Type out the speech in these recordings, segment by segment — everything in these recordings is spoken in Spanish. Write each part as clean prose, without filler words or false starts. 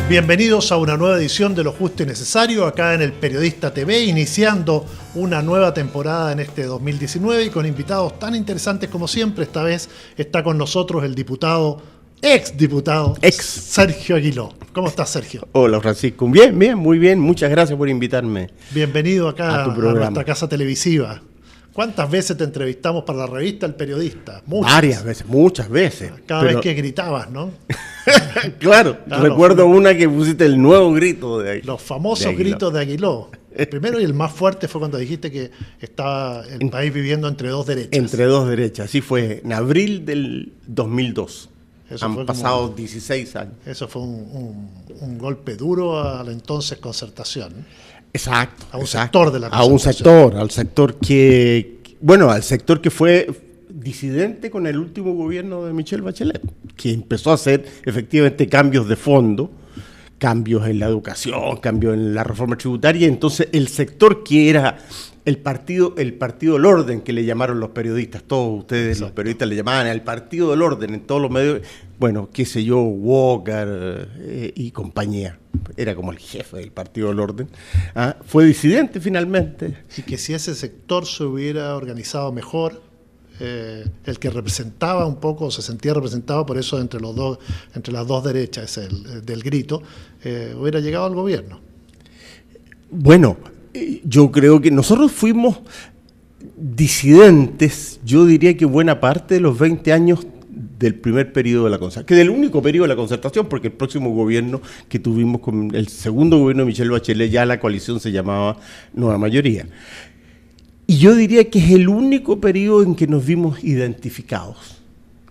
Bienvenidos a una nueva edición de Lo Justo y Necesario, acá en el Periodista TV, iniciando una nueva temporada en este 2019 y con invitados tan interesantes como siempre. Esta vez está con nosotros el exdiputado Sergio Aguiló. ¿Cómo estás, Sergio? Hola, Francisco. Bien, muy bien. Muchas gracias por invitarme. Bienvenido acá a nuestra casa televisiva. ¿Cuántas veces te entrevistamos para la revista El Periodista? Varias veces, muchas veces. Cada vez que gritabas, ¿no? Claro, recuerdo una que pusiste el nuevo grito de Aguiló. Los famosos gritos de Aguiló. El primero y el más fuerte fue cuando dijiste que estaba el país viviendo entre dos derechas. Entre dos derechas, así fue, en abril del 2002. Han pasado 16 años. Eso fue un golpe duro a la entonces Concertación. Exacto. A un sector de la Concertación. Al sector que fue disidente con el último gobierno de Michelle Bachelet, que empezó a hacer efectivamente cambios de fondo, cambios en la educación, cambios en la reforma tributaria. Entonces el sector que era el partido del orden, que le llamaron los periodistas, todos ustedes, exacto, los periodistas le llamaban el partido del orden en todos los medios, bueno, qué sé yo, Walker y compañía, era como el jefe del partido del orden, fue disidente finalmente. Y que si ese sector se hubiera organizado mejor, el que representaba un poco, se sentía representado por eso entre las dos derechas, del grito, hubiera llegado al gobierno. Bueno, yo creo que nosotros fuimos disidentes, yo diría que buena parte de los 20 años del primer periodo de la Concertación, que del único periodo de la Concertación, porque el próximo gobierno que tuvimos con el segundo gobierno de Michelle Bachelet, ya la coalición se llamaba Nueva Mayoría. Y yo diría que es el único periodo en que nos vimos identificados,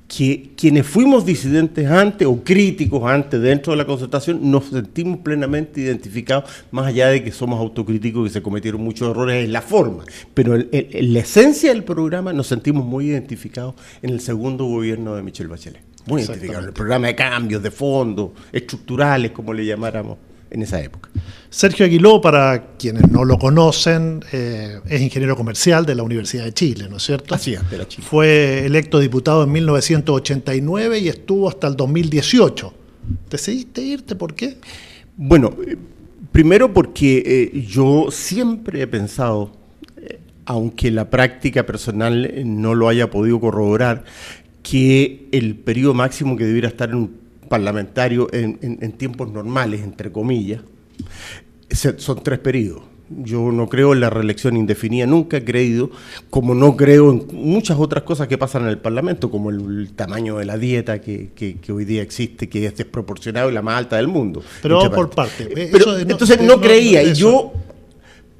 que quienes fuimos disidentes antes o críticos antes dentro de la Concertación nos sentimos plenamente identificados, más allá de que somos autocríticos y que se cometieron muchos errores en la forma, pero en la esencia del programa nos sentimos muy identificados en el segundo gobierno de Michelle Bachelet, muy identificados en el programa de cambios de fondo, estructurales, como le llamáramos en esa época. Sergio Aguiló, para quienes no lo conocen, es ingeniero comercial de la Universidad de Chile, ¿no es cierto? Así es, de la Chile. Fue electo diputado en 1989 y estuvo hasta el 2018. ¿Decidiste irte? ¿Por qué? Bueno, primero porque yo siempre he pensado, aunque la práctica personal no lo haya podido corroborar, que el periodo máximo que debiera estar en un parlamentario en tiempos normales, entre comillas, son 3 periodos. Yo no creo en la reelección indefinida, nunca he creído, como no creo en muchas otras cosas que pasan en el Parlamento, como el tamaño de la dieta que hoy día existe, que es desproporcionado y la más alta del mundo. Pero vamos por parte. Entonces no creía, y yo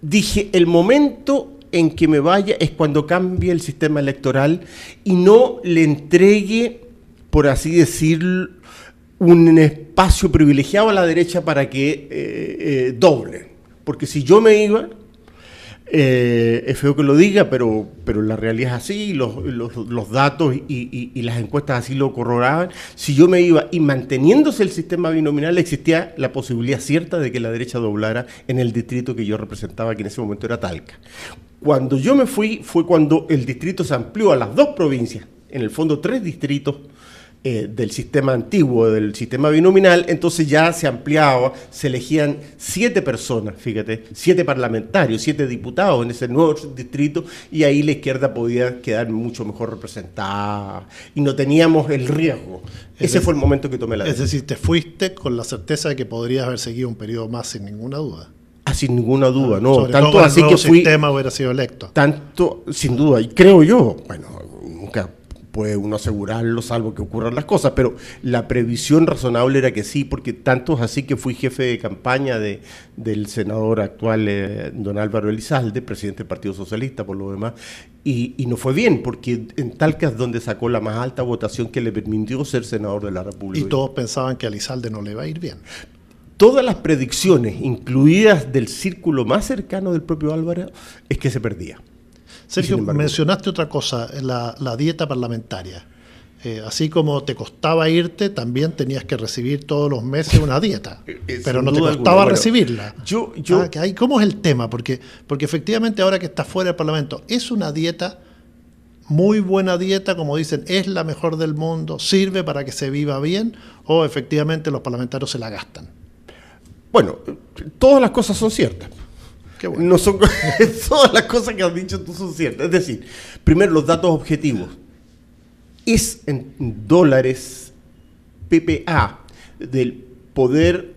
dije, el momento en que me vaya es cuando cambie el sistema electoral y no le entregue, por así decirlo, un espacio privilegiado a la derecha para que doblen. Porque si yo me iba, es feo que lo diga, pero la realidad es así, los datos y las encuestas así lo corroboraban. Si yo me iba y manteniéndose el sistema binominal, existía la posibilidad cierta de que la derecha doblara en el distrito que yo representaba, que en ese momento era Talca. Cuando yo me fui, fue cuando el distrito se amplió a las 2 provincias, en el fondo 3 distritos, del sistema antiguo, del sistema binominal. Entonces ya se ampliaba, se elegían 7 personas, fíjate, 7 parlamentarios, 7 diputados en ese nuevo distrito, y ahí la izquierda podía quedar mucho mejor representada y no teníamos el riesgo. Ese fue el momento que tomé la decisión. Es decir, te fuiste con la certeza de que podrías haber seguido un periodo más sin ninguna duda. Sin ninguna duda, no. Sobre tanto todo así que fui. El sistema hubiera sido electo. Tanto, sin duda, y creo yo, bueno, nunca puede uno asegurarlo, salvo que ocurran las cosas, pero la previsión razonable era que sí, porque tanto es así que fui jefe de campaña del senador actual, don Álvaro Elizalde, presidente del Partido Socialista por lo demás, y no fue bien, porque en Talca es donde sacó la más alta votación que le permitió ser senador de la República. Y todos pensaban que a Elizalde no le iba a ir bien. Todas las predicciones, incluidas del círculo más cercano del propio Álvaro, es que se perdía. Sergio, mencionaste otra cosa, la dieta parlamentaria. Así como te costaba irte, también tenías que recibir todos los meses una dieta, pero no te costaba recibirla. ¿Cómo es el tema? Porque efectivamente ahora que estás fuera del Parlamento, es una dieta, muy buena dieta, como dicen, es la mejor del mundo, sirve para que se viva bien, o efectivamente los parlamentarios se la gastan. Bueno, todas las cosas son ciertas. Qué bueno. No son todas las cosas que has dicho tú son ciertas. Es decir, primero los datos objetivos. Es en dólares PPA del poder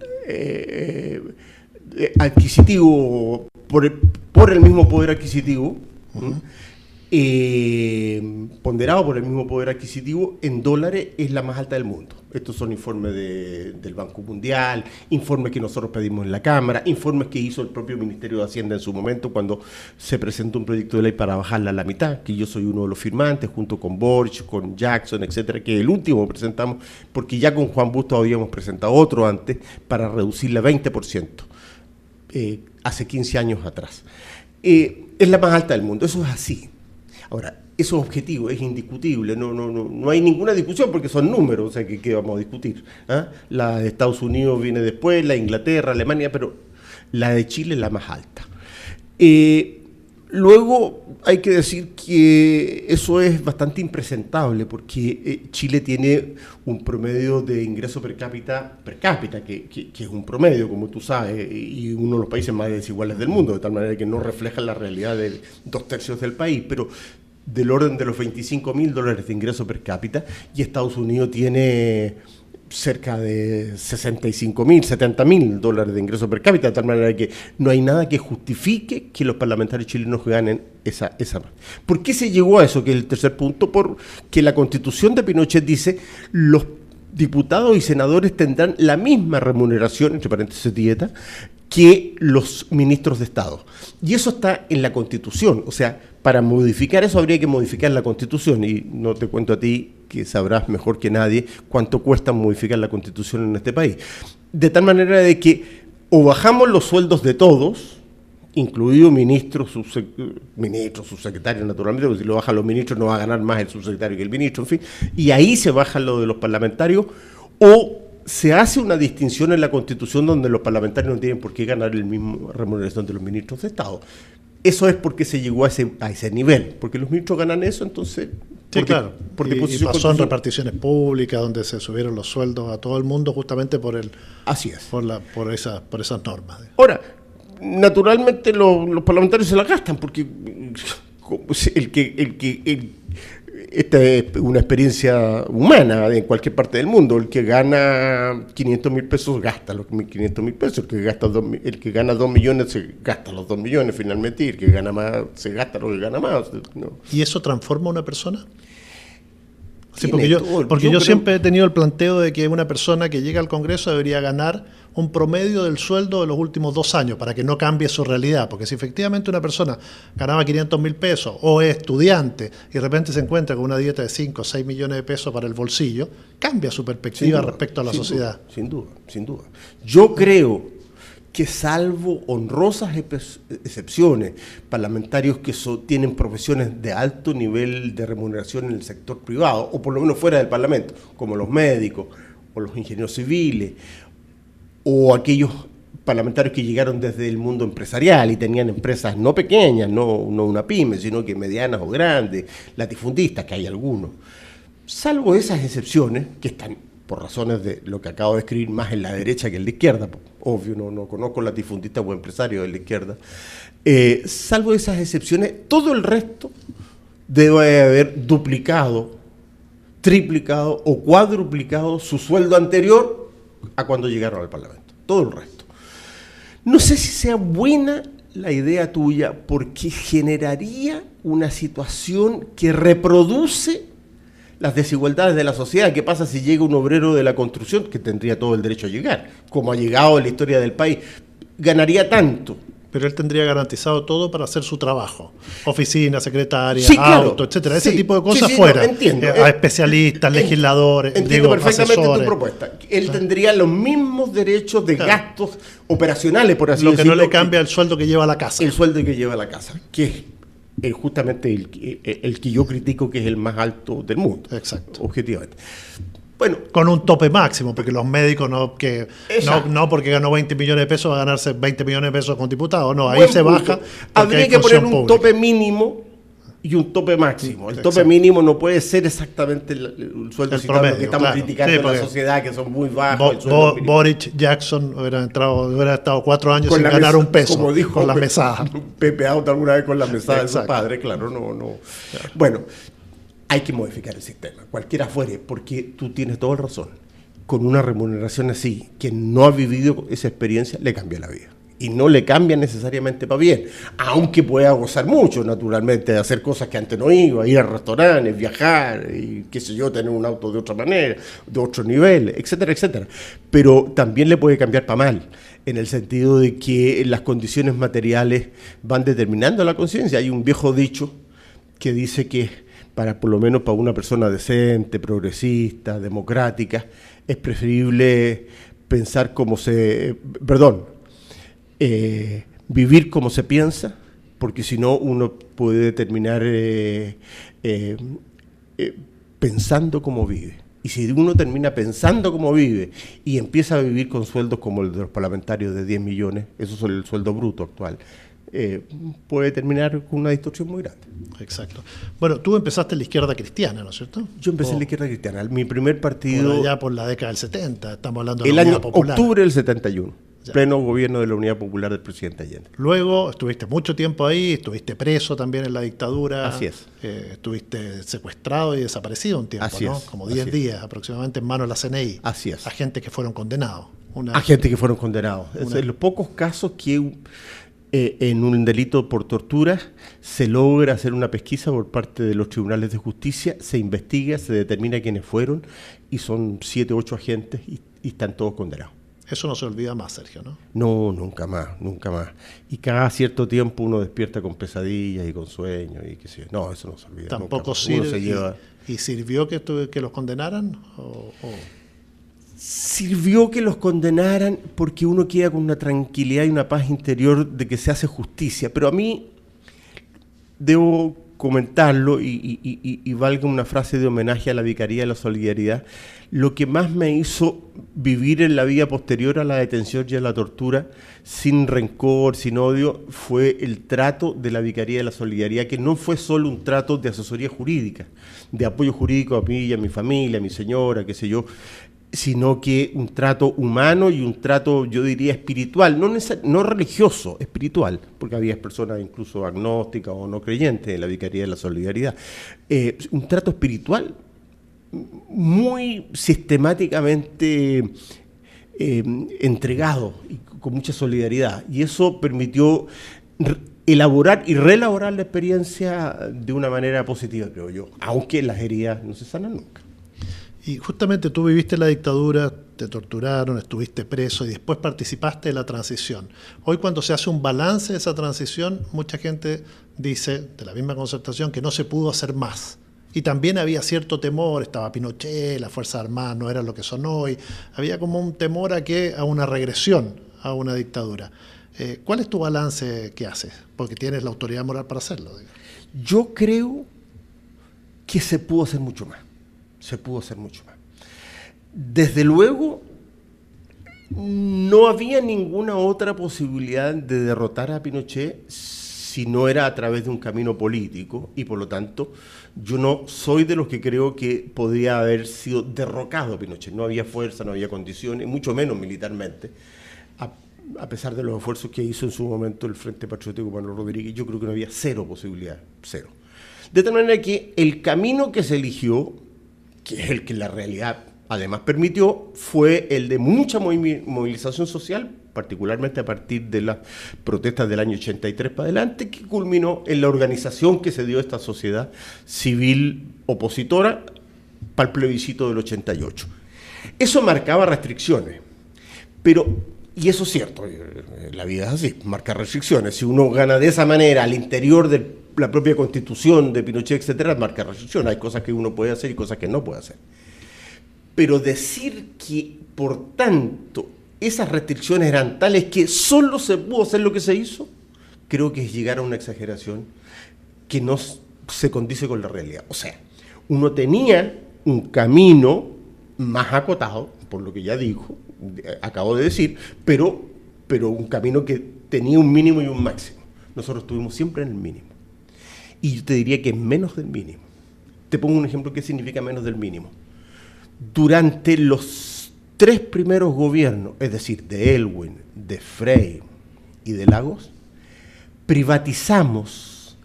adquisitivo, por el mismo poder adquisitivo, ponderado por el mismo poder adquisitivo, en dólares es la más alta del mundo. Estos son informes del Banco Mundial, informes que nosotros pedimos en la Cámara, informes que hizo el propio Ministerio de Hacienda en su momento cuando se presentó un proyecto de ley para bajarla a la mitad, que yo soy uno de los firmantes, junto con Borch, con Jackson, etcétera, que el último presentamos, porque ya con Juan Bustos habíamos presentado otro antes para reducirla a 20%, hace 15 años atrás. Es la más alta del mundo, eso es así. Ahora, esos objetivos es indiscutible, no hay ninguna discusión porque son números, o sea, ¿qué vamos a discutir? ¿Ah? La de Estados Unidos viene después, la de Inglaterra, Alemania, pero la de Chile es la más alta. Luego hay que decir que eso es bastante impresentable porque Chile tiene un promedio de ingreso per cápita, que es un promedio, como tú sabes, y uno de los países más desiguales del mundo, de tal manera que no refleja la realidad de 2/3 del país, pero del orden de los $25.000 de ingreso per cápita, y Estados Unidos tiene cerca de $65.000, $70.000 de ingreso per cápita, de tal manera que no hay nada que justifique que los parlamentarios chilenos ganen esa. ¿Por qué se llegó a eso? Que es el tercer punto, porque la Constitución de Pinochet dice los diputados y senadores tendrán la misma remuneración, entre paréntesis dieta, que los ministros de Estado. Y eso está en la Constitución. O sea, para modificar eso habría que modificar la Constitución. Y no te cuento a ti, que sabrás mejor que nadie, cuánto cuesta modificar la Constitución en este país. De tal manera de que o bajamos los sueldos de todos, incluidos ministros, subsecretarios, naturalmente, porque si lo bajan los ministros no va a ganar más el subsecretario que el ministro, en fin. Y ahí se baja lo de los parlamentarios, o se hace una distinción en la Constitución donde los parlamentarios no tienen por qué ganar el mismo remuneración de los ministros de Estado. Eso es porque se llegó a ese nivel, porque los ministros ganan eso, entonces... Sí, claro. Y pasó en reparticiones públicas donde se subieron los sueldos a todo el mundo justamente por Así es. por esas normas. Ahora, naturalmente los parlamentarios se la gastan porque esta es una experiencia humana en cualquier parte del mundo. El que gana 500.000 pesos gasta los 500.000 pesos, el que gana 2 millones se gasta los 2 millones finalmente, y el que gana más se gasta lo que gana más, ¿no? ¿Y eso transforma a una persona? Sí, porque yo siempre he tenido el planteo de que una persona que llega al Congreso debería ganar un promedio del sueldo de los últimos 2 años para que no cambie su realidad, porque si efectivamente una persona ganaba 500.000 pesos o es estudiante y de repente se encuentra con una dieta de 5 o 6 millones de pesos para el bolsillo, cambia su perspectiva respecto a la sociedad. Sin duda. Yo creo que, salvo honrosas excepciones, parlamentarios que tienen profesiones de alto nivel de remuneración en el sector privado, o por lo menos fuera del Parlamento, como los médicos o los ingenieros civiles, o aquellos parlamentarios que llegaron desde el mundo empresarial y tenían empresas no pequeñas, no una pyme, sino que medianas o grandes, latifundistas, que hay algunos. Salvo esas excepciones, que están por razones de lo que acabo de escribir más en la derecha que en la izquierda, obvio, no conozco latifundistas o empresarios de la izquierda, salvo esas excepciones, todo el resto debe haber duplicado, triplicado o cuadruplicado su sueldo anterior a cuando llegaron al Parlamento, todo el resto. No sé si sea buena la idea tuya, porque generaría una situación que reproduce las desigualdades de la sociedad. ¿Qué pasa si llega un obrero de la construcción, que tendría todo el derecho a llegar, como ha llegado en la historia del país? Ganaría tanto. Pero él tendría garantizado todo para hacer su trabajo. Oficina, secretaria, sí, claro, auto, etcétera. Ese tipo de cosas fuera. No, entiendo. A especialistas, legisladores, entiendo perfectamente asesores. Tu propuesta. Él tendría los mismos derechos de gastos operacionales, por así decirlo. Lo que no le cambia el sueldo que lleva a la casa. El sueldo que lleva a la casa, que es justamente el que yo critico, que es el más alto del mundo. Exacto. Objetivamente. Bueno, con un tope máximo, porque los médicos no porque ganó 20 millones de pesos va a ganarse 20 millones de pesos con diputados, no, ahí se baja. Habría que poner un tope mínimo y un tope máximo. El tope mínimo no puede ser exactamente el sueldo citado, promedio, que estamos criticando en la sociedad, que son muy bajos. Boris Jackson hubiera estado 4 años sin ganar un peso, como dijo, con las mesadas. Pepe Auto alguna vez con las mesadas de su padre, claro, no. Claro. Bueno, hay que modificar el sistema, cualquiera fuere, porque tú tienes toda la razón. Con una remuneración así, quien no ha vivido esa experiencia, le cambia la vida. Y no le cambia necesariamente para bien, aunque pueda gozar mucho, naturalmente, de hacer cosas que antes no iba, ir a restaurantes, viajar, y qué sé yo, tener un auto de otra manera, de otro nivel, etcétera, etcétera. Pero también le puede cambiar para mal, en el sentido de que las condiciones materiales van determinando la conciencia. Hay un viejo dicho que dice que por lo menos para una persona decente, progresista, democrática, es preferible pensar vivir como se piensa, porque si no uno puede terminar pensando como vive. Y si uno termina pensando como vive y empieza a vivir con sueldos como el de los parlamentarios de 10 millones, eso es el sueldo bruto actual, puede terminar con una distorsión muy grande. Exacto. Bueno, tú empezaste en la izquierda cristiana, ¿no es cierto? Yo empecé en la izquierda cristiana. Mi primer partido... Ya por la década del 70, estamos hablando de la Unidad Popular. El año octubre del 71, ya. Pleno gobierno de la Unidad Popular del presidente Allende. Luego estuviste mucho tiempo ahí, estuviste preso también en la dictadura. Así es. Estuviste secuestrado y desaparecido un tiempo, así ¿no? Es. Como 10 días aproximadamente en manos de la CNI. Así es. Agentes que fueron condenados. Agentes que fueron condenados. Es en los pocos casos que... en un delito por tortura se logra hacer una pesquisa por parte de los tribunales de justicia, se investiga, se determina quiénes fueron y son 7 u 8 agentes y están todos condenados. Eso no se olvida más, Sergio, ¿no? No, nunca más, nunca más. Y cada cierto tiempo uno despierta con pesadillas y con sueños y qué sé yo. No, eso no se olvida. ¿Tampoco sirve? ¿Y sirvió que los condenaran? Sirvió que los condenaran porque uno queda con una tranquilidad y una paz interior de que se hace justicia. Pero a mí, debo comentarlo y valga una frase de homenaje a la Vicaría de la Solidaridad, lo que más me hizo vivir en la vida posterior a la detención y a la tortura, sin rencor, sin odio, fue el trato de la Vicaría de la Solidaridad, que no fue solo un trato de asesoría jurídica, de apoyo jurídico a mí y a mi familia, a mi señora, qué sé yo, sino que un trato humano y un trato, yo diría, espiritual, no religioso, espiritual, porque había personas incluso agnósticas o no creyentes en la Vicaría de la Solidaridad. Un trato espiritual muy sistemáticamente entregado y con mucha solidaridad, y eso permitió elaborar y reelaborar la experiencia de una manera positiva, creo yo, aunque las heridas no se sanan nunca. Y justamente tú viviste la dictadura, te torturaron, estuviste preso y después participaste de la transición. Hoy cuando se hace un balance de esa transición, mucha gente dice, de la misma Concertación, que no se pudo hacer más. Y también había cierto temor, estaba Pinochet, las Fuerzas Armadas no eran lo que son hoy, había como un temor a una regresión a una dictadura. ¿Cuál es tu balance que haces? Porque tienes la autoridad moral para hacerlo. Yo creo que se pudo hacer mucho más. Se pudo hacer mucho más. Desde luego, no había ninguna otra posibilidad de derrotar a Pinochet si no era a través de un camino político, y por lo tanto, yo no soy de los que creo que podría haber sido derrocado Pinochet. No había fuerza, no había condiciones, mucho menos militarmente, a pesar de los esfuerzos que hizo en su momento el Frente Patriótico Manuel Rodríguez. Yo creo que no había cero posibilidad, cero. De tal manera que el camino que se eligió, que es el que la realidad además permitió, fue el de mucha movilización social, particularmente a partir de las protestas del año 83 para adelante, que culminó en la organización que se dio a esta sociedad civil opositora para el plebiscito del 88. Eso marcaba restricciones, y eso es cierto, la vida es así, marca restricciones. Si uno gana de esa manera al interior de la propia constitución de Pinochet, etcétera, marca restricciones. Hay cosas que uno puede hacer y cosas que no puede hacer. Pero decir que, por tanto, esas restricciones eran tales que solo se pudo hacer lo que se hizo, creo que es llegar a una exageración que no se condice con la realidad. O sea, uno tenía un camino más acotado, por lo que ya acabo de decir, pero un camino que tenía un mínimo y un máximo. Nosotros estuvimos siempre en el mínimo. Y yo te diría que es menos del mínimo. Te pongo un ejemplo. ¿Qué significa menos del mínimo? Durante los 3 primeros gobiernos, es decir, de Aylwin, de Frey y de Lagos, privatizamos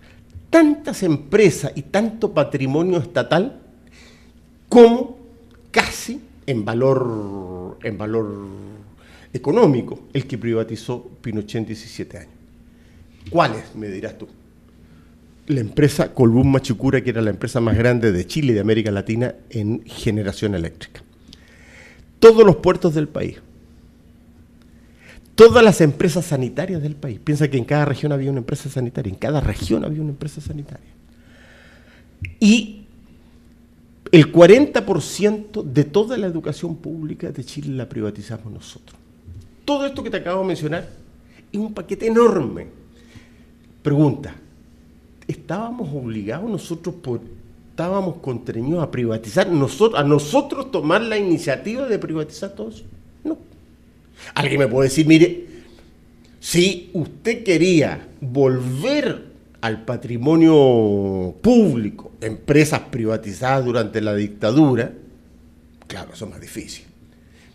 tantas empresas y tanto patrimonio estatal como casi en valor económico el que privatizó Pinochet en 17 años. ¿Cuáles, me dirás tú? La empresa Colbún Machicura, que era la empresa más grande de Chile y de América Latina en generación eléctrica. Todos los puertos del país. Todas las empresas sanitarias del país. Piensa que en cada región había una empresa sanitaria. En cada región había una empresa sanitaria. Y el 40% de toda la educación pública de Chile la privatizamos nosotros. Todo esto que te acabo de mencionar es un paquete enorme. Pregunta, ¿estábamos obligados nosotros, estábamos constreñidos a privatizar, a nosotros tomar la iniciativa de privatizar todo eso? No. Alguien me puede decir, mire, si usted quería volver al patrimonio público, empresas privatizadas durante la dictadura, claro, eso es más difícil.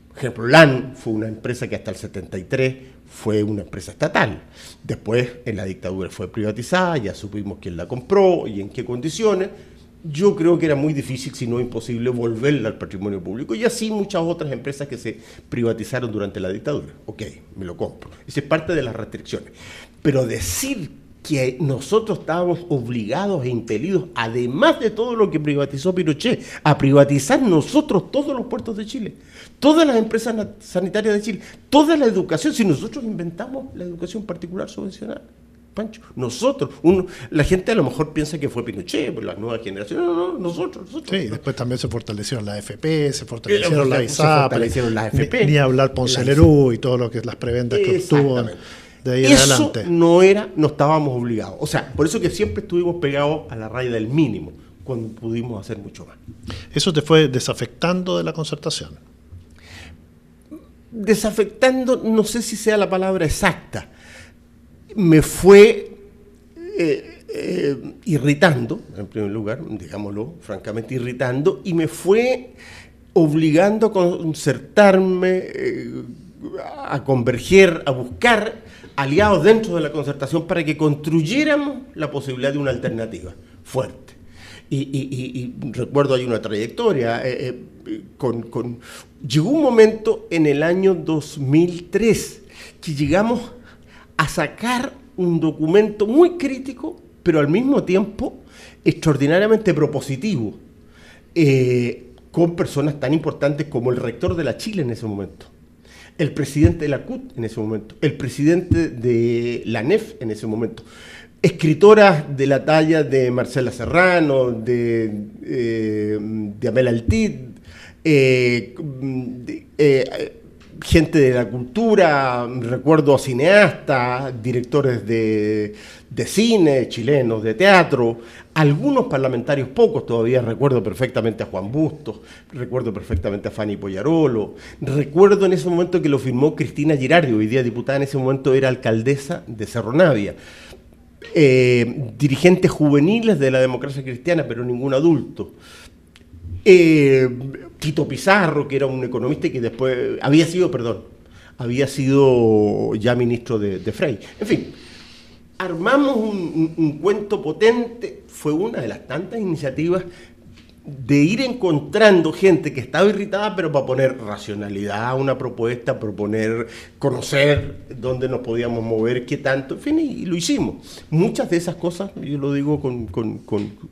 Por ejemplo, LAN fue una empresa que hasta el 73 fue una empresa estatal. Después, en la dictadura fue privatizada, ya supimos quién la compró y en qué condiciones. Yo creo que era muy difícil, si no imposible, volverla al patrimonio público. Y así muchas otras empresas que se privatizaron durante la dictadura. Ok, me lo compro. Esa es parte de las restricciones. Pero decir que nosotros estábamos obligados e impelidos, además de todo lo que privatizó Pinochet, a privatizar nosotros todos los puertos de Chile, todas las empresas sanitarias de Chile, toda la educación, si nosotros inventamos la educación particular subvencionada, Pancho, nosotros, la gente a lo mejor piensa que fue Pinochet, por las nuevas generaciones, no, nosotros. Sí, después también se fortalecieron las AFP, se fortalecieron las ISAP, ni hablar Ponce Lerú y todo lo que las preventas que obtuvo. De ahí eso adelante. No estábamos obligados. O sea, por eso que siempre estuvimos pegados a la raya del mínimo, cuando pudimos hacer mucho más. ¿Eso te fue desafectando de la concertación? Desafectando, no sé si sea la palabra exacta. Me fue irritando, en primer lugar, digámoslo francamente, irritando, y me fue obligando a concertarme, a converger, a buscar aliados dentro de la concertación para que construyéramos la posibilidad de una alternativa fuerte. Y recuerdo, hay una trayectoria. Llegó un momento en el año 2003 que llegamos a sacar un documento muy crítico, pero al mismo tiempo extraordinariamente propositivo, con personas tan importantes como el rector de la Chile en ese momento, el presidente de la CUT en ese momento, el presidente de la NEF en ese momento, escritoras de la talla de Marcela Serrano, de Amel Altid, gente de la cultura, recuerdo a cineastas, directores de cine, chilenos, de teatro, algunos parlamentarios, pocos todavía. Recuerdo perfectamente a Juan Bustos, recuerdo perfectamente a Fanny Poyarolo, recuerdo en ese momento que lo firmó Cristina Girardi, hoy día diputada, en ese momento era alcaldesa de Cerro Navia, dirigentes juveniles de la democracia cristiana, pero ningún adulto. Tito Pizarro, que era un economista y que después había sido ya ministro de Frey. En fin, armamos un cuento potente. Fue una de las tantas iniciativas de ir encontrando gente que estaba irritada, pero para poner racionalidad a una propuesta, proponer, conocer dónde nos podíamos mover, qué tanto, en fin, y lo hicimos. Muchas de esas cosas, yo lo digo con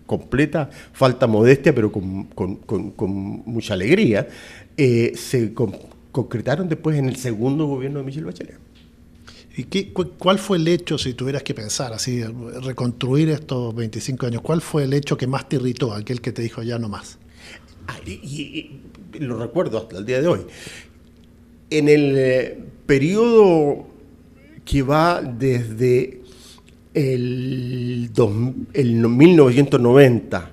completa falta modestia, pero con mucha alegría, se concretaron después en el segundo gobierno de Michelle Bachelet. ¿Y cuál fue el hecho, si tuvieras que pensar, así, reconstruir estos 25 años, cuál fue el hecho que más te irritó, aquel que te dijo ya no más? Y lo recuerdo hasta el día de hoy. En el periodo que va desde el 1990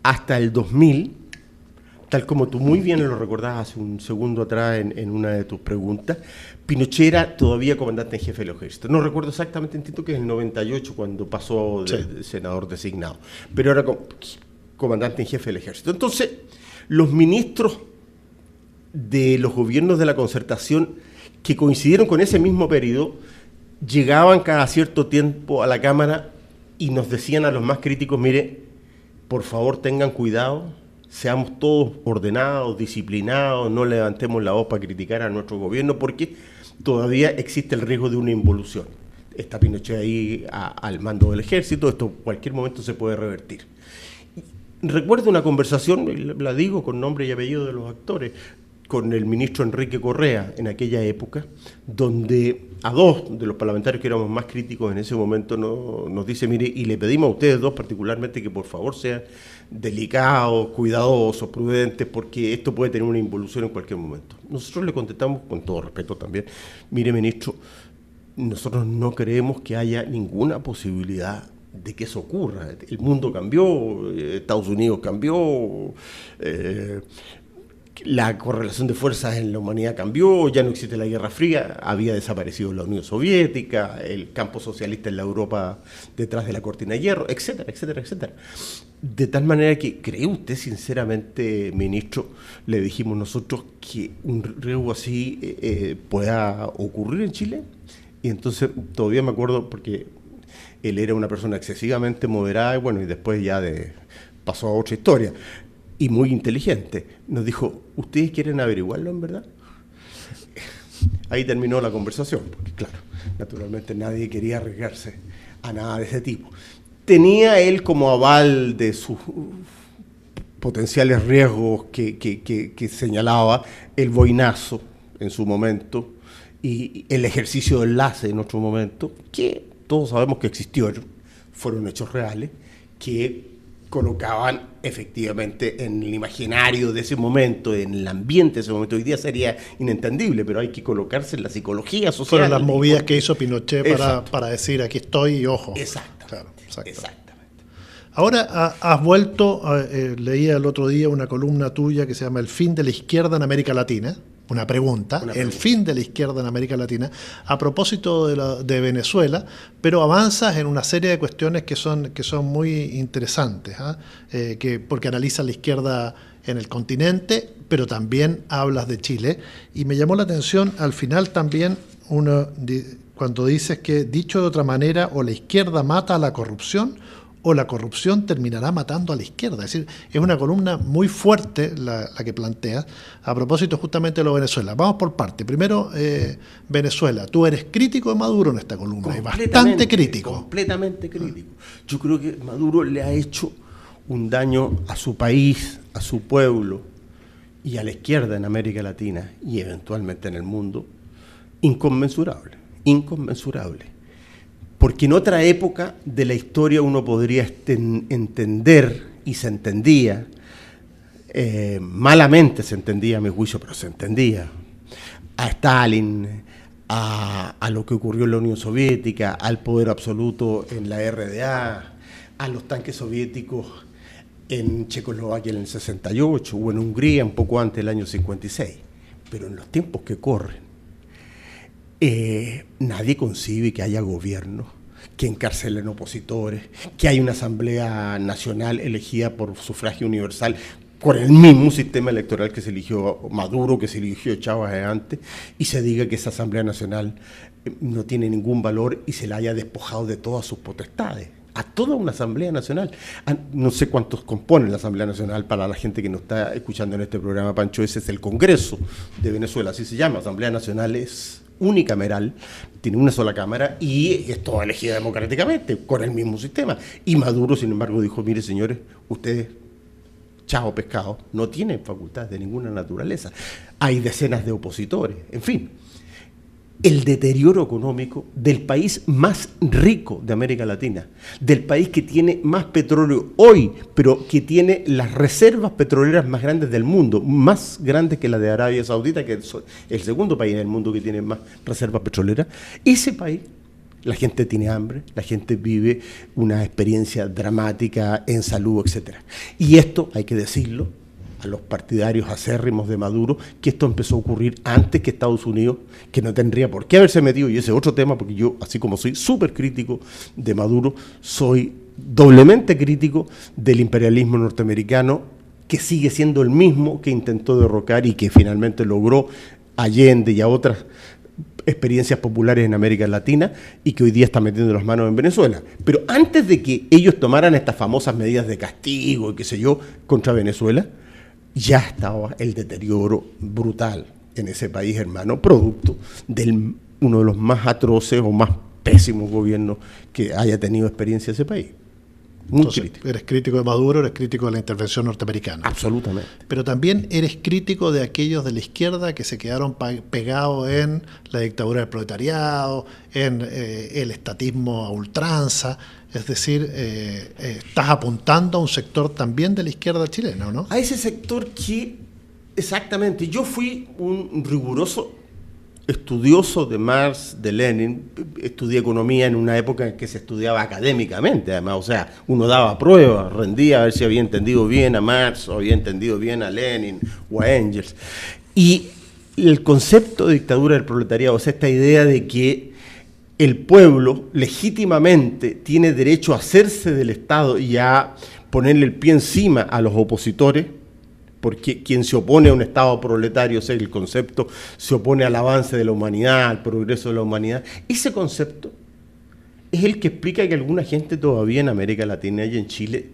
hasta el 2000, tal como tú muy bien lo recordabas hace un segundo atrás en una de tus preguntas, Pinochet era todavía comandante en jefe del ejército. No recuerdo exactamente, entiendo que es el 98 cuando pasó de senador designado, pero era comandante en jefe del ejército. Entonces, los ministros de los gobiernos de la Concertación que coincidieron con ese mismo periodo llegaban cada cierto tiempo a la Cámara y nos decían a los más críticos, mire, por favor tengan cuidado, seamos todos ordenados, disciplinados, no levantemos la voz para criticar a nuestro gobierno porque todavía existe el riesgo de una involución. Está Pinochet ahí al mando del ejército, esto en cualquier momento se puede revertir. Recuerdo una conversación, la digo con nombre y apellido de los actores, con el ministro Enrique Correa en aquella época, donde a dos de los parlamentarios que éramos más críticos en ese momento nos dice, mire, y le pedimos a ustedes dos particularmente que por favor sean delicados, cuidadosos, prudentes, porque esto puede tener una involución en cualquier momento. Nosotros le contestamos, con todo respeto también, mire ministro, nosotros no creemos que haya ninguna posibilidad de que eso ocurra. El mundo cambió, Estados Unidos cambió, la correlación de fuerzas en la humanidad cambió, ya no existe la Guerra Fría, había desaparecido la Unión Soviética, el campo socialista en la Europa detrás de la cortina de hierro, etcétera, etcétera, etcétera. De tal manera que, ¿cree usted sinceramente, ministro, le dijimos nosotros, que un riesgo así pueda ocurrir en Chile? Y entonces todavía me acuerdo porque él era una persona excesivamente moderada y bueno, y después ya pasó a otra historia. Y muy inteligente, nos dijo, ¿ustedes quieren averiguarlo en verdad? Ahí terminó la conversación, porque claro, naturalmente nadie quería arriesgarse a nada de ese tipo. Tenía él como aval de sus potenciales riesgos que señalaba el boinazo en su momento y el ejercicio de enlace en otro momento, que todos sabemos que existieron, fueron hechos reales, que colocaban efectivamente en el imaginario de ese momento, en el ambiente de ese momento. Hoy día sería inentendible, pero hay que colocarse en la psicología social. Fueron las movidas que hizo Pinochet para decir aquí estoy y ojo. Exactamente. Claro, exactamente. Ahora has vuelto, leía el otro día una columna tuya que se llama El fin de la izquierda en América Latina. Una pregunta, el fin de la izquierda en América Latina, a propósito de Venezuela, pero avanzas en una serie de cuestiones que son muy interesantes, porque analizas la izquierda en el continente, pero también hablas de Chile. Y me llamó la atención al final también cuando dices que, dicho de otra manera, o la izquierda mata a la corrupción, o la corrupción terminará matando a la izquierda. Es decir, es una columna muy fuerte la que planteas a propósito justamente de lo de Venezuela. Vamos por parte. Primero, Venezuela. Tú eres crítico de Maduro en esta columna, y bastante crítico. Completamente crítico. Yo creo que Maduro le ha hecho un daño a su país, a su pueblo y a la izquierda en América Latina y eventualmente en el mundo, inconmensurable. Porque en otra época de la historia uno podría entender, y se entendía, malamente se entendía a mi juicio, pero se entendía, a Stalin, a lo que ocurrió en la Unión Soviética, al poder absoluto en la RDA, a los tanques soviéticos en Checoslovaquia en el 68, o en Hungría un poco antes del año 56. Pero en los tiempos que corren, nadie concibe que haya gobierno que encarcelen opositores, que haya una Asamblea Nacional elegida por sufragio universal con el mismo sistema electoral que se eligió Maduro, que se eligió Chávez antes, y se diga que esa Asamblea Nacional no tiene ningún valor y se la haya despojado de todas sus potestades. A toda una Asamblea Nacional. No sé cuántos componen la Asamblea Nacional. Para la gente que nos está escuchando en este programa, Pancho, ese es el Congreso de Venezuela, así se llama. Asamblea Nacional es unicameral, tiene una sola cámara y es toda elegida democráticamente, con el mismo sistema. Y Maduro, sin embargo, dijo, mire señores, ustedes, chao pescado, no tienen facultades de ninguna naturaleza. Hay decenas de opositores, en fin. El deterioro económico del país más rico de América Latina, del país que tiene más petróleo hoy, pero que tiene las reservas petroleras más grandes del mundo, más grandes que la de Arabia Saudita, que es el segundo país en el mundo que tiene más reservas petroleras. Ese país, la gente tiene hambre, la gente vive una experiencia dramática en salud, etc. Y esto, hay que decirlo, a los partidarios acérrimos de Maduro que esto empezó a ocurrir antes que Estados Unidos, que no tendría por qué haberse metido, y ese es otro tema, porque yo, así como soy súper crítico de Maduro, soy doblemente crítico del imperialismo norteamericano, que sigue siendo el mismo que intentó derrocar y que finalmente logró Allende y a otras experiencias populares en América Latina y que hoy día está metiendo las manos en Venezuela. Pero antes de que ellos tomaran estas famosas medidas de castigo y qué sé yo contra Venezuela, ya estaba el deterioro brutal en ese país, hermano, producto de uno de los más atroces o más pésimos gobiernos que haya tenido experiencia ese país. Muy Entonces, crítico. Eres crítico de Maduro, eres crítico de la intervención norteamericana. Absolutamente. Pero también eres crítico de aquellos de la izquierda que se quedaron pegados en la dictadura del proletariado, en el estatismo a ultranza. Es decir, estás apuntando a un sector también de la izquierda chilena, ¿no? A ese sector que, exactamente, yo fui un riguroso estudioso de Marx, de Lenin. Estudié economía en una época en que se estudiaba académicamente, además, o sea, uno daba pruebas, rendía a ver si había entendido bien a Marx o había entendido bien a Lenin o a Engels. Y el concepto de dictadura del proletariado, o sea, esta idea de que el pueblo legítimamente tiene derecho a hacerse del Estado y a ponerle el pie encima a los opositores, porque quien se opone a un Estado proletario, o sea, el concepto se opone al avance de la humanidad, al progreso de la humanidad. Ese concepto es el que explica que alguna gente todavía en América Latina y en Chile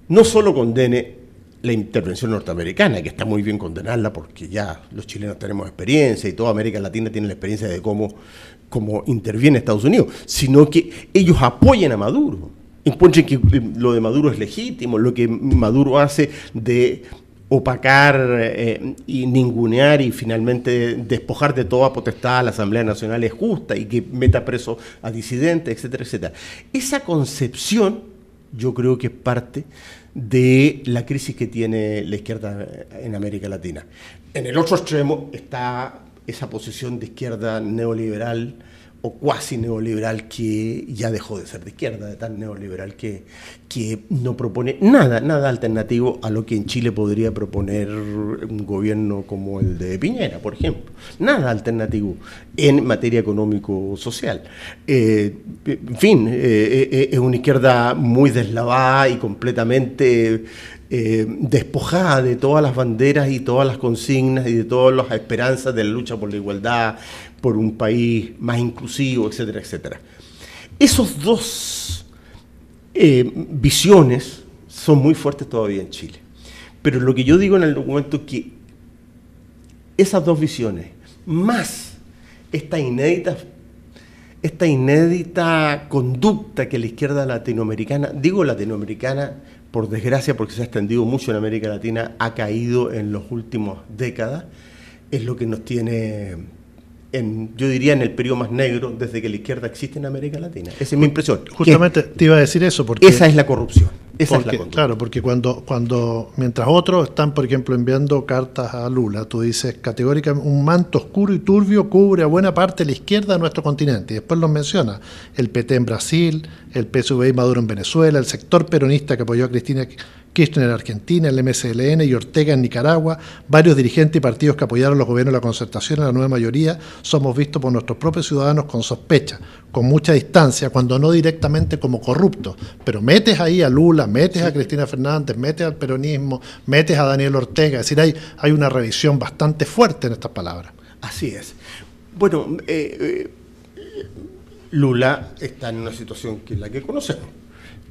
no solo condene la intervención norteamericana, que está muy bien condenarla porque ya los chilenos tenemos experiencia y toda América Latina tiene la experiencia de cómo interviene Estados Unidos, sino que ellos apoyen a Maduro. Encuentren que lo de Maduro es legítimo, lo que Maduro hace de opacar y ningunear y finalmente despojar de toda potestad a la Asamblea Nacional es justa y que meta preso a disidentes, etcétera, etcétera. Esa concepción yo creo que es parte de la crisis que tiene la izquierda en América Latina. En el otro extremo está esa posición de izquierda neoliberal o cuasi neoliberal que ya dejó de ser de izquierda, de tan neoliberal que no propone nada alternativo a lo que en Chile podría proponer un gobierno como el de Piñera, por ejemplo. Nada alternativo en materia económico-social. En fin, es una izquierda muy deslavada y completamente despojada de todas las banderas y todas las consignas y de todas las esperanzas de la lucha por la igualdad, por un país más inclusivo, etcétera, etcétera. Esos dos visiones son muy fuertes todavía en Chile. Pero lo que yo digo en el documento es que esas dos visiones, más esta inédita conducta que la izquierda latinoamericana, digo latinoamericana por desgracia porque se ha extendido mucho en América Latina, ha caído en las últimas décadas, es lo que nos tiene, yo diría, en el periodo más negro desde que la izquierda existe en América Latina. Esa es mi impresión. Justamente te iba a decir eso porque... Esa es la corrupción. Esa es la conducta. Claro, porque mientras otros están, por ejemplo, enviando cartas a Lula, tú dices categóricamente un manto oscuro y turbio cubre a buena parte de la izquierda de nuestro continente. Y después los menciona el PT en Brasil, el PSV y Maduro en Venezuela, el sector peronista que apoyó a Cristina Kirchner en Argentina, el MSLN y Ortega en Nicaragua, varios dirigentes y partidos que apoyaron los gobiernos de la concertación en la nueva mayoría, somos vistos por nuestros propios ciudadanos con sospecha, con mucha distancia, cuando no directamente como corruptos. Pero metes ahí a Lula, metes a Cristina Fernández, metes al peronismo, metes a Daniel Ortega, es decir, hay una revisión bastante fuerte en estas palabras. Así es. Bueno, Lula está en una situación que es la que conocemos.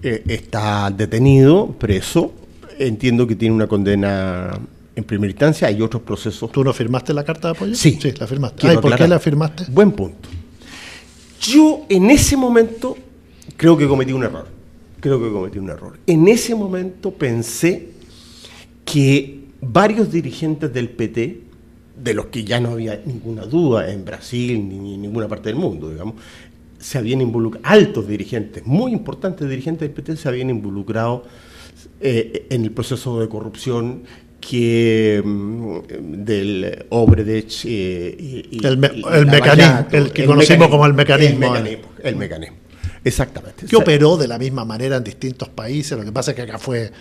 Está detenido, preso, entiendo que tiene una condena en primera instancia, hay otros procesos. ¿Tú no firmaste la carta de apoyo? Sí. Sí, la firmaste. ¿Por qué la firmaste? Buen punto. Yo en ese momento creo que cometí un error. En ese momento pensé que varios dirigentes del PT, de los que ya no había ninguna duda en Brasil ni en ninguna parte del mundo, digamos, se habían involucrado, altos dirigentes, muy importantes dirigentes del PT se habían involucrado en el proceso de corrupción del Obredech el mecanismo, el que conocimos como el mecanismo. El mecanismo. Exactamente. Que operó de la misma manera en distintos países, lo que pasa es que acá fue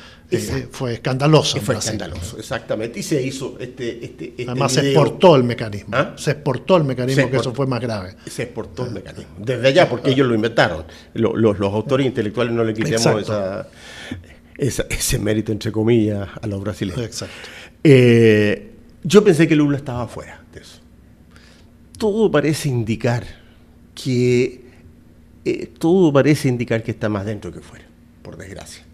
escandaloso. Fue escandaloso, exactamente. Y se hizo además se exportó el mecanismo. ¿Ah? Se exportó el mecanismo, que eso fue más grave. Se exportó el mecanismo. Desde allá, porque ellos lo inventaron. Los autores intelectuales no le quitemos ese mérito, entre comillas, a los brasileños. Exacto. Yo pensé que Lula estaba fuera de eso. Todo parece indicar que está más dentro que fuera, por desgracia.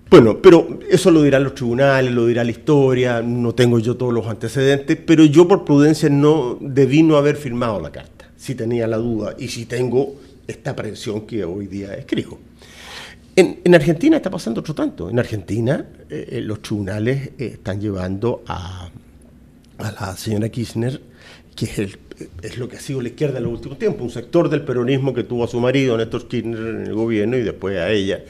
Bueno, pero eso lo dirán los tribunales, lo dirá la historia, no tengo yo todos los antecedentes, pero yo por prudencia debí no haber firmado la carta, si tenía la duda y si tengo esta aprehensión que hoy día escribo. En Argentina está pasando otro tanto. En Argentina los tribunales están llevando a la señora Kirchner, que es lo que ha sido la izquierda en los últimos tiempos, un sector del peronismo que tuvo a su marido, Néstor Kirchner, en el gobierno y después a ella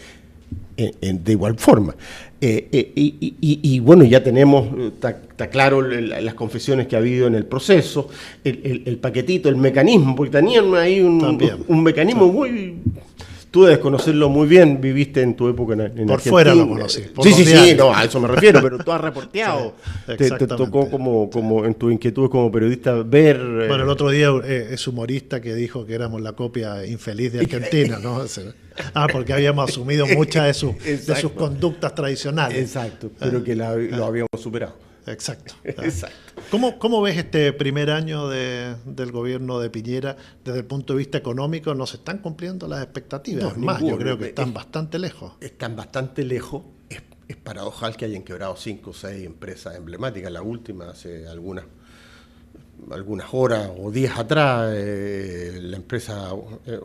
de igual forma. Y bueno, ya tenemos, está claro las confesiones que ha habido en el proceso, el paquetito, el mecanismo, porque tenían ahí un mecanismo muy... Tú debes conocerlo muy bien, viviste en tu época en Argentina. Por fuera lo conocí. Sí, no, a eso me refiero, pero tú has reporteado. Sí, te tocó como en tu inquietud como periodista ver... Bueno, el otro día es humorista que dijo que éramos la copia infeliz de Argentina, ¿no? Porque habíamos asumido muchas de sus conductas tradicionales. Exacto, pero que lo habíamos superado. Exacto. ¿Cómo ves este primer año del gobierno de Piñera desde el punto de vista económico? ¿No se están cumpliendo las expectativas? Yo creo que están bastante lejos. Están bastante lejos. Es paradojal que hayan quebrado 5 o 6 empresas emblemáticas. La última hace algunas horas o días atrás, la empresa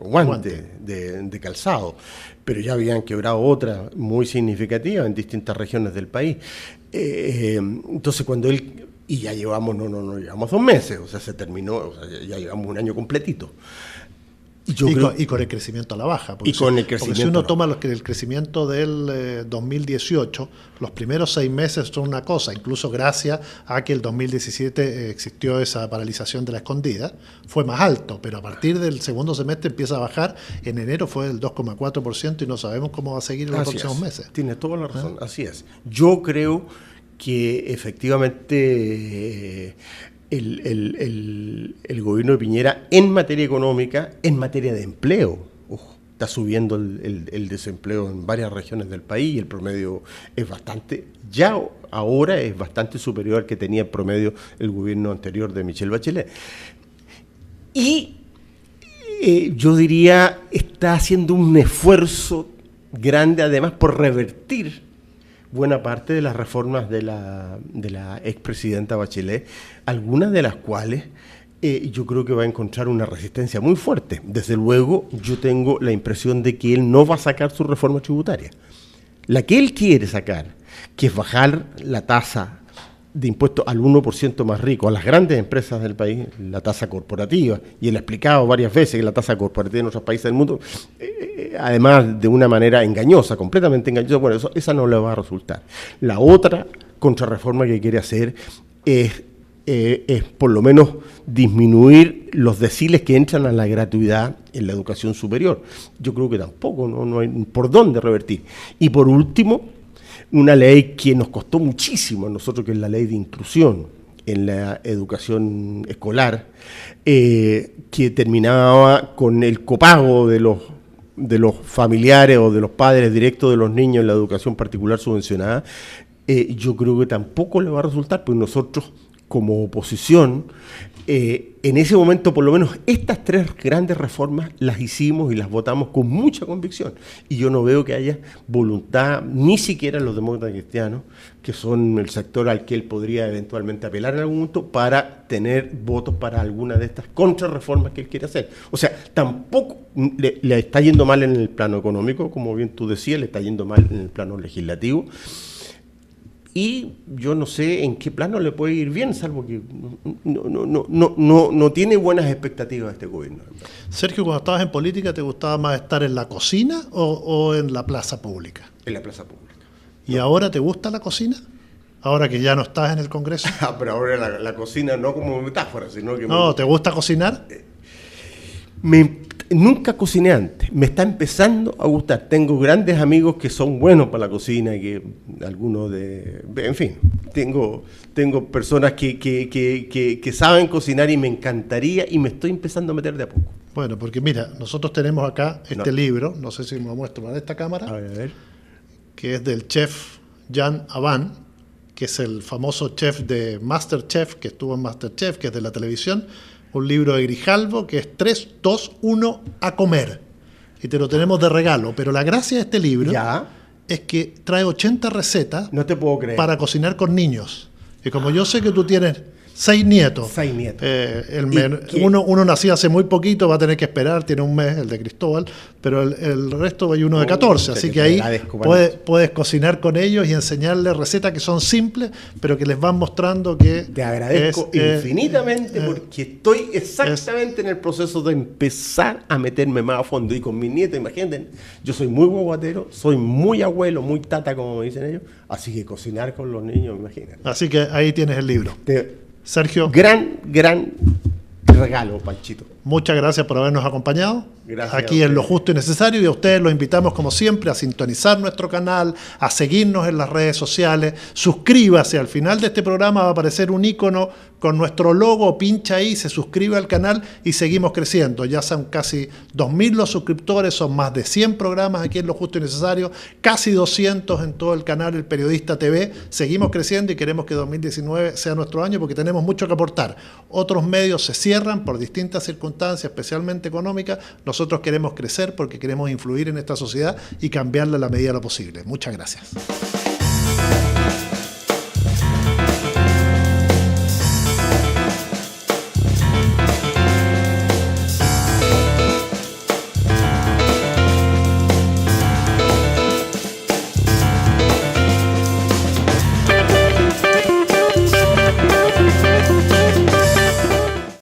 Guante de calzado, pero ya habían quebrado otras muy significativas en distintas regiones del país. Entonces cuando y ya llevamos, no llevamos 2 meses, o sea, se terminó, o sea, ya llevamos un año completito. Y con el crecimiento a la baja. Porque si uno toma el crecimiento del 2018, los primeros 6 meses son una cosa, incluso gracias a que el 2017 existió esa paralización de la escondida, fue más alto, pero a partir del segundo semestre empieza a bajar. En enero fue del 2,4% y no sabemos cómo va a seguir en los próximos meses. Tienes toda la razón, así es. Yo creo que efectivamente... El gobierno de Piñera en materia económica, en materia de empleo, está subiendo el desempleo en varias regiones del país y el promedio es ahora es bastante superior al que tenía el promedio el gobierno anterior de Michelle Bachelet. Y yo diría, está haciendo un esfuerzo grande además por revertir buena parte de las reformas de la expresidenta Bachelet, algunas de las cuales yo creo que va a encontrar una resistencia muy fuerte. Desde luego, yo tengo la impresión de que él no va a sacar su reforma tributaria. La que él quiere sacar, que es bajar la tasa de impuestos al 1% más rico, a las grandes empresas del país, la tasa corporativa, y él ha explicado varias veces que la tasa corporativa en otros países del mundo, además de una manera engañosa, completamente engañosa, bueno, esa no le va a resultar. La otra contrarreforma que quiere hacer es por lo menos disminuir los deciles que entran a la gratuidad en la educación superior. Yo creo que tampoco, no hay por dónde revertir. Y por último, una ley que nos costó muchísimo a nosotros, que es la ley de inclusión en la educación escolar, que terminaba con el copago de los familiares o de los padres directos de los niños en la educación particular subvencionada. Yo creo que tampoco le va a resultar, pues nosotros como oposición, en ese momento por lo menos estas 3 grandes reformas las hicimos y las votamos con mucha convicción. Y yo no veo que haya voluntad, ni siquiera los demócratas cristianos, que son el sector al que él podría eventualmente apelar en algún momento, para tener votos para alguna de estas contrarreformas que él quiere hacer. O sea, tampoco le está yendo mal en el plano económico, como bien tú decías, le está yendo mal en el plano legislativo. Y yo no sé en qué plano le puede ir bien, salvo que no tiene buenas expectativas este gobierno. Sergio, cuando estabas en política, ¿te gustaba más estar en la cocina o en la plaza pública? En la plaza pública. ¿Y ahora te gusta la cocina? Ahora que ya no estás en el Congreso. Pero ahora la cocina no como metáfora, sino que... No, ¿te gusta cocinar? Nunca cociné antes, me está empezando a gustar. Tengo grandes amigos que son buenos para la cocina, que algunos en fin, tengo personas que saben cocinar y me encantaría, y me estoy empezando a meter de a poco. Bueno, porque mira, nosotros tenemos acá este libro, no sé si me lo muestro en esta cámara, a ver. Que es del chef Jan Avan, que es el famoso chef de MasterChef, que estuvo en MasterChef, que es de la televisión. Un libro de Grijalvo que es 3, 2, 1, a comer. Y te lo tenemos de regalo. Pero la gracia de este libro es que trae 80 recetas, no te puedo creer, para cocinar con niños. Y como yo sé que tú tienes 6 nietos. 6 nietos. Uno nació hace muy poquito, va a tener que esperar, tiene un mes, el de Cristóbal, pero el resto hay uno de 14, así que ahí puedes cocinar con ellos y enseñarles recetas que son simples, pero que les van mostrando que... Te agradezco infinitamente porque estoy exactamente en el proceso de empezar a meterme más a fondo. Y con mis nietos, imagínense, yo soy muy guaguatero, soy muy abuelo, muy tata, como me dicen ellos, así que cocinar con los niños, imagínate. Así que ahí tienes el libro. Sergio. Gran regalo, Panchito. Muchas gracias por habernos acompañado. Gracias aquí en Lo Justo y Necesario, y a ustedes los invitamos como siempre a sintonizar nuestro canal, a seguirnos en las redes sociales. Suscríbase, al final de este programa va a aparecer un icono con nuestro logo, pincha ahí, se suscribe al canal y seguimos creciendo. Ya son casi 2.000 los suscriptores, son más de 100 programas aquí en Lo Justo y Necesario, casi 200 en todo el canal El Periodista TV. Seguimos creciendo y queremos que 2019 sea nuestro año porque tenemos mucho que aportar. Otros medios se cierran por distintas circunstancias, especialmente económicas. Nosotros queremos crecer porque queremos influir en esta sociedad y cambiarla a la medida de lo posible. Muchas gracias.